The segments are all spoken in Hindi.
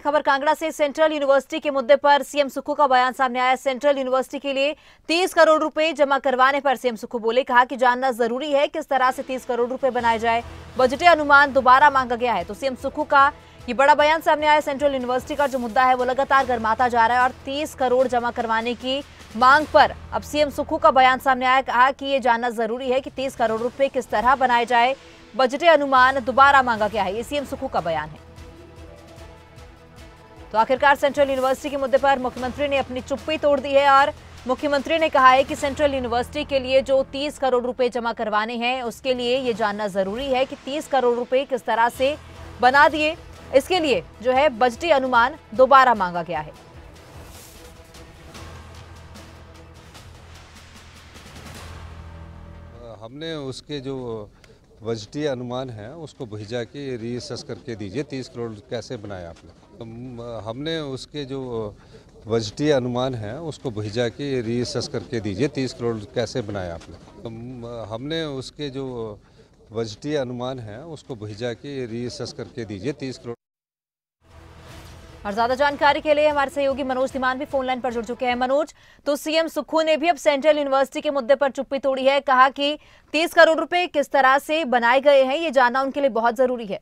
खबर कांगड़ा से। सेंट्रल यूनिवर्सिटी के मुद्दे पर सीएम सुक्खू का बयान सामने आया। सेंट्रल यूनिवर्सिटी के लिए 30 करोड़ रुपए जमा करवाने पर सीएम सुक्खू बोले, कहा कि जानना जरूरी है किस तरह से 30 करोड़ रुपए बनाए जाए। बजटीय अनुमान दोबारा मांगा गया है। तो सीएम सुक्खू का ये बड़ा बयान सामने आया। सेंट्रल यूनिवर्सिटी का जो मुद्दा है वो लगातार गर्माता जा रहा है और 30 करोड़ जमा करवाने की मांग पर अब सीएम सुक्खू का बयान सामने आया। कहा कि ये जानना जरूरी है कि 30 करोड़ रुपए किस तरह बनाए जाए। बजटीय अनुमान दोबारा मांगा गया है। ये सीएम सुक्खू का बयान है। तो आखिरकार सेंट्रल यूनिवर्सिटी के मुद्दे पर मुख्यमंत्री ने अपनी चुप्पी तोड़ दी है और मुख्यमंत्री ने कहा है कि सेंट्रल यूनिवर्सिटी के लिए जो 30 करोड़ रुपए जमा करवाने हैं उसके लिए ये जानना जरूरी है कि 30 करोड़ रुपए किस तरह से बना दिए। इसके लिए जो है बजटीय अनुमान दोबारा मांगा गया है। हमने उसके जो बजटीय अनुमान है उसको भेजा कि रीअसेस करके दीजिए 30 करोड़ कैसे बनाया आपने। हमने उसके जो बजटीय अनुमान है उसको भेजा कि रीअसेस करके दीजिए 30 करोड़ कैसे बनाया आपने। हमने उसके जो बजटीय अनुमान है उसको भेजा कि रीअसेस करके दीजिए 30 करोड़। और ज्यादा जानकारी के लिए हमारे सहयोगी मनोज धीमान भी फोन लाइन पर जुड़ चुके हैं। मनोज, तो सीएम सुक्खू ने भी अब सेंट्रल यूनिवर्सिटी के मुद्दे पर चुप्पी तोड़ी है। कहा कि 30 करोड़ रुपए किस तरह से बनाए गए हैं ये जानना उनके लिए बहुत जरूरी है।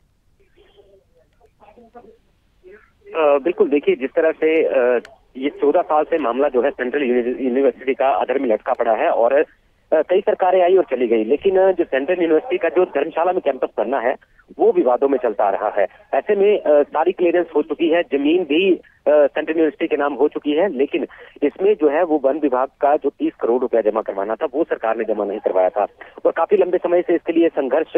बिल्कुल, देखिए जिस तरह से ये 14 साल से मामला जो है सेंट्रल यूनिवर्सिटी का अधर में लटका पड़ा है और कई सरकारें आई और चली गई, लेकिन जो सेंट्रल यूनिवर्सिटी का जो धर्मशाला में कैंपस बनना है वो विवादों में चलता रहा है। ऐसे में सारी क्लियरेंस हो चुकी है, जमीन भी सेंट्रल यूनिवर्सिटी के नाम हो चुकी है, लेकिन इसमें जो है वो वन विभाग का जो 30 करोड़ रुपया जमा करवाना था वो सरकार ने जमा नहीं करवाया था और काफी लंबे समय से इसके लिए संघर्ष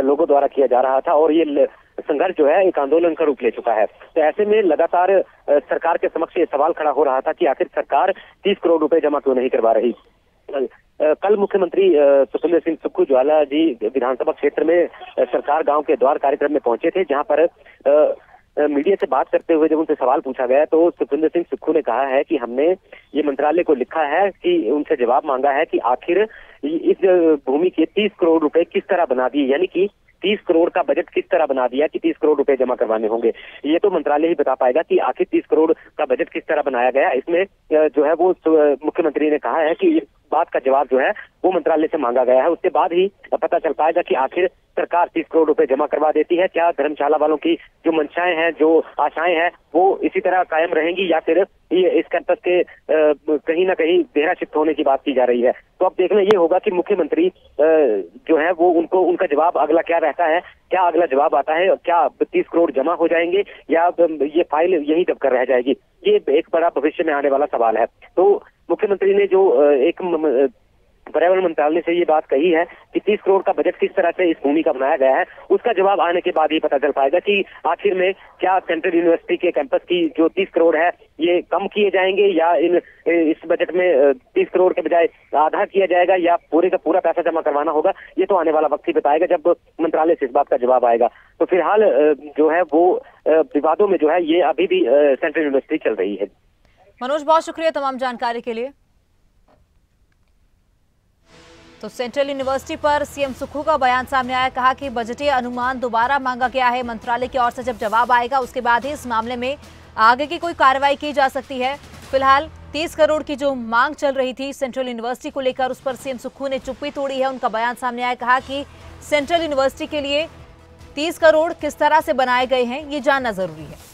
लोगों द्वारा किया जा रहा था और ये संघर्ष जो है एक आंदोलन का रूप ले चुका है। तो ऐसे में लगातार सरकार के समक्ष ये सवाल खड़ा हो रहा था कि आखिर सरकार 30 करोड़ रुपए जमा क्यों नहीं करवा रही। कल मुख्यमंत्री सुखविंदर सिंह सुक्खू ज्वाला जी विधानसभा क्षेत्र में सरकार गांव के द्वार कार्यक्रम में पहुंचे थे, जहां पर मीडिया से बात करते हुए जब उनसे सवाल पूछा गया तो सुखविंदर सिंह सुक्खू ने कहा है कि हमने ये मंत्रालय को लिखा है कि उनसे जवाब मांगा है कि आखिर इस भूमि के 30 करोड़ रुपए किस तरह बना दिए, यानी कि 30 करोड़ का बजट किस तरह बना दिया कि 30 करोड़ रुपए जमा करवाने होंगे। ये तो मंत्रालय ही बता पाएगा कि आखिर 30 करोड़ का बजट किस तरह बनाया गया। इसमें जो है वो मुख्यमंत्री ने कहा है कि इस बात का जवाब जो है वो मंत्रालय से मांगा गया है, उसके बाद ही पता चल पाएगा कि आखिर सरकार 30 करोड़ रुपए जमा करवा देती है। क्या धर्मशाला वालों की जो मंशाएं हैं, जो आशाएं हैं वो इसी तरह कायम रहेंगी या फिर ये इस कैंपस के कहीं ना कहीं देहरा शिफ्ट होने की बात की जा रही है। तो अब देखना ये होगा कि मुख्यमंत्री जो है वो उनका जवाब अगला क्या रहता है, क्या अगला जवाब आता है, क्या 30 करोड़ जमा हो जाएंगे या ये फाइल यहीं दबकर रह जाएगी। ये एक बड़ा भविष्य में आने वाला सवाल है। तो मुख्यमंत्री ने जो एक पर्यावरण मंत्रालय से ये बात कही है कि 30 करोड़ का बजट किस तरह से इस भूमि का बनाया गया है, उसका जवाब आने के बाद ही पता चल पाएगा कि आखिर में क्या सेंट्रल यूनिवर्सिटी के कैंपस की जो 30 करोड़ है ये कम किए जाएंगे या इस बजट में 30 करोड़ के बजाय आधा किया जाएगा या पूरे का पूरा पैसा जमा करवाना होगा। ये तो आने वाला वक्त ही बताएगा जब मंत्रालय से इस बात का जवाब आएगा। तो फिलहाल जो है वो विवादों में जो है ये अभी भी सेंट्रल यूनिवर्सिटी चल रही है। मनोज, बहुत शुक्रिया तमाम जानकारी के लिए। तो सेंट्रल यूनिवर्सिटी पर सीएम सुक्खू का बयान सामने आया। कहा कि बजटीय अनुमान दोबारा मांगा गया है। मंत्रालय की ओर से जब जवाब आएगा उसके बाद ही इस मामले में आगे की कोई कार्रवाई की जा सकती है। फिलहाल 30 करोड़ की जो मांग चल रही थी सेंट्रल यूनिवर्सिटी को लेकर, उस पर सीएम सुक्खू ने चुप्पी तोड़ी है। उनका बयान सामने आया। कहा कि सेंट्रल यूनिवर्सिटी के लिए 30 करोड़ किस तरह से बनाए गए हैं ये जानना जरूरी है।